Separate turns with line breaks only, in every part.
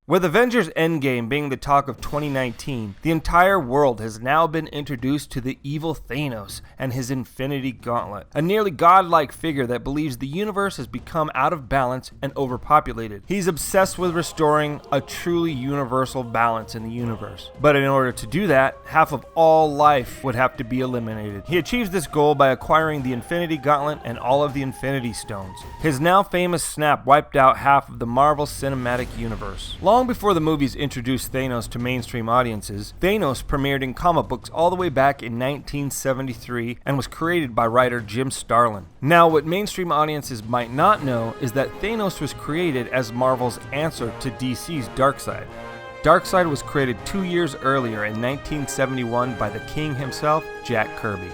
With Avengers Endgame being the talk of 2019, the entire world has now been introduced to the evil Thanos and his Infinity Gauntlet, a nearly godlike figure that believes the universe has become out of balance and overpopulated. He's obsessed with restoring a truly universal balance in the universe. But in order to do that, half of all life would have to be eliminated. He achieves this goal by acquiring the Infinity Gauntlet and all of the Infinity Stones. His now famous snap wiped out half of the Marvel Cinematic Universe. Long before the movies introduced Thanos to mainstream audiences, Thanos premiered in comic books all the way back in 1973 and was created by writer Jim Starlin. Now, what mainstream audiences might not know is that Thanos was created as Marvel's answer to DC's Darkseid. Darkseid was created 2 years earlier in 1971 by the King himself, Jack Kirby.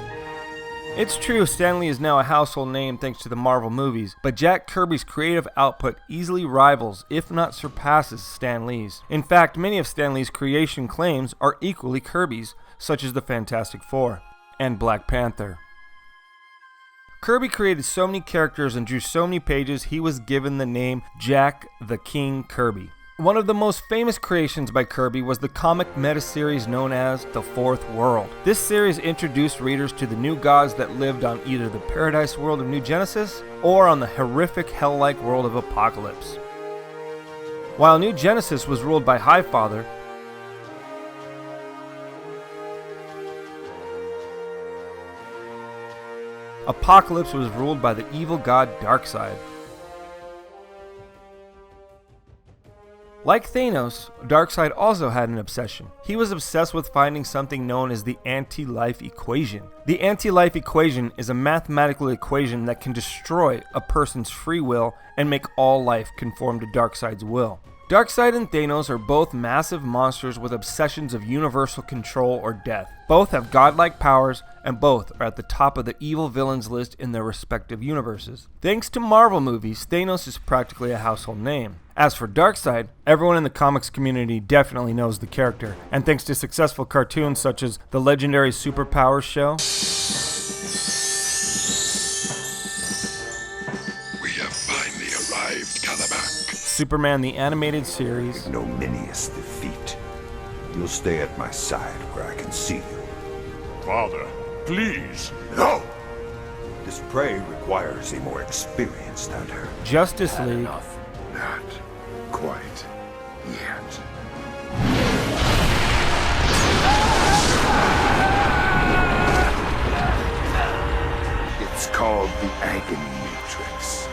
It's true, Stan Lee is now a household name thanks to the Marvel movies, but Jack Kirby's creative output easily rivals, if not surpasses, Stan Lee's. In fact, many of Stan Lee's creation claims are equally Kirby's, such as the Fantastic Four and Black Panther. Kirby created so many characters and drew so many pages, he was given the name Jack the King Kirby. One of the most famous creations by Kirby was the comic meta-series known as The Fourth World. This series introduced readers to the new gods that lived on either the paradise world of New Genesis or on the horrific hell-like world of Apocalypse. While New Genesis was ruled by Highfather, Apocalypse was ruled by the evil god Darkseid. Like Thanos, Darkseid also had an obsession. He was obsessed with finding something known as the anti-life equation. The anti-life equation is a mathematical equation that can destroy a person's free will and make all life conform to Darkseid's will. Darkseid and Thanos are both massive monsters with obsessions of universal control or death. Both have godlike powers, and both are at the top of the evil villains list in their respective universes. Thanks to Marvel movies, Thanos is practically a household name. As for Darkseid, everyone in the comics community definitely knows the character, and thanks to successful cartoons such as the legendary Superpowers show,
we have finally arrived, Calabac.
Superman the Animated Series,
ignominious defeat. You'll stay at my side where I can see you.
Father, please.
No! This prey requires a more experienced hunter.
Justice League,
Not quite yet. It's called the agony matrix.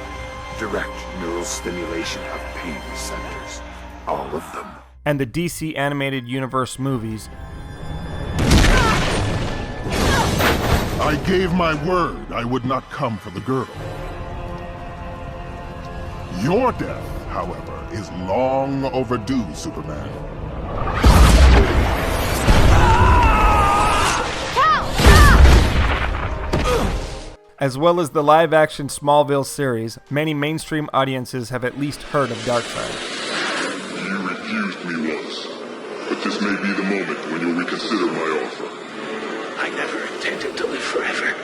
Direct neural stimulation of pain receptors. All of them.
and the DC Animated Universe movies.
I gave my word I would not come for the girl. Your death, however, is long overdue, Superman.
As well as the live-action Smallville series, many mainstream audiences have at least heard of Darkseid.
You refused me once, but this may be the moment when you'll reconsider my offer.
I never intended to live forever.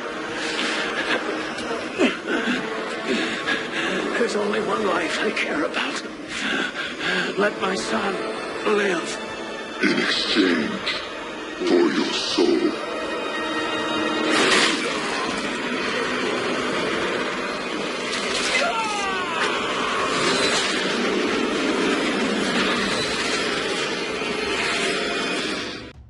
There's only one life I care about. Let my son live.
In exchange for your soul.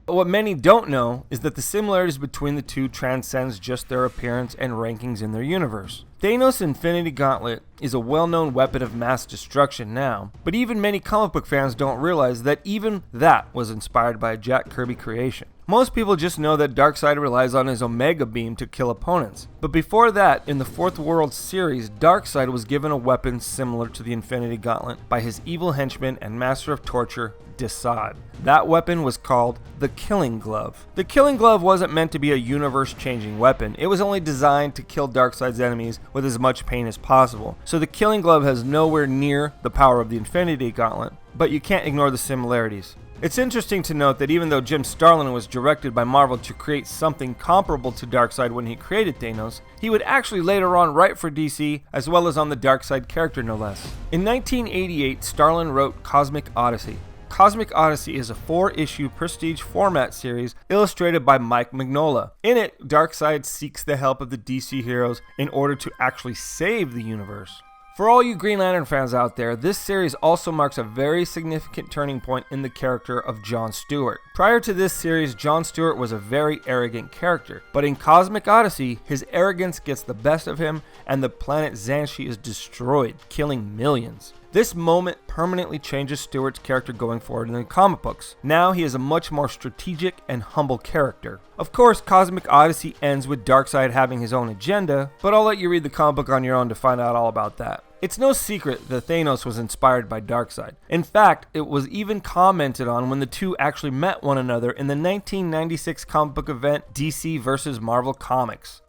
What many don't know is that the similarities between the two transcends just their appearance and rankings in their universe. Thanos' Infinity Gauntlet is a well-known weapon of mass destruction now, but even many comic book fans don't realize that even that was inspired by a Jack Kirby creation. Most people just know that Darkseid relies on his Omega Beam to kill opponents, but before that, in the Fourth World series, Darkseid was given a weapon similar to the Infinity Gauntlet by his evil henchman and master of torture, Darkseid. That weapon was called the Killing Glove. The Killing Glove wasn't meant to be a universe-changing weapon. It was only designed to kill Darkseid's enemies with as much pain as possible. So the Killing Glove has nowhere near the power of the Infinity Gauntlet, but you can't ignore the similarities. It's interesting to note that even though Jim Starlin was directed by Marvel to create something comparable to Darkseid when he created Thanos, he would actually later on write for DC, as well as on the Darkseid character no less. In 1988, Starlin wrote Cosmic Odyssey. Cosmic Odyssey is a 4-issue prestige format series illustrated by Mike Mignola. In it, Darkseid seeks the help of the DC heroes in order to actually save the universe. For all you Green Lantern fans out there, this series also marks a very significant turning point in the character of John Stewart. Prior to this series, John Stewart was a very arrogant character, but in Cosmic Odyssey, his arrogance gets the best of him and the planet Xanshi is destroyed, killing millions. This moment permanently changes Stewart's character going forward in the comic books. Now he is a much more strategic and humble character. Of course, Cosmic Odyssey ends with Darkseid having his own agenda, but I'll let you read the comic book on your own to find out all about that. It's no secret that Thanos was inspired by Darkseid. In fact, it was even commented on when the two actually met one another in the 1996 comic book event DC vs. Marvel Comics.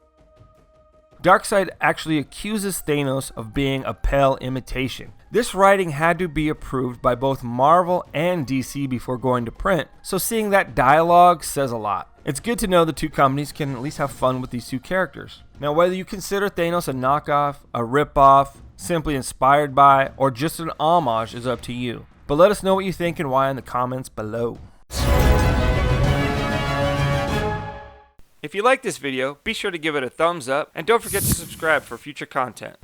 Darkseid actually accuses Thanos of being a pale imitation. This writing had to be approved by both Marvel and DC before going to print, so seeing that dialogue says a lot. It's good to know the two companies can at least have fun with these two characters. Now, whether you consider Thanos a knockoff, a ripoff, simply inspired by, or just an homage is up to you. But let us know what you think and why in the comments below. If you like this video, be sure to give it a thumbs up and don't forget to subscribe for future content.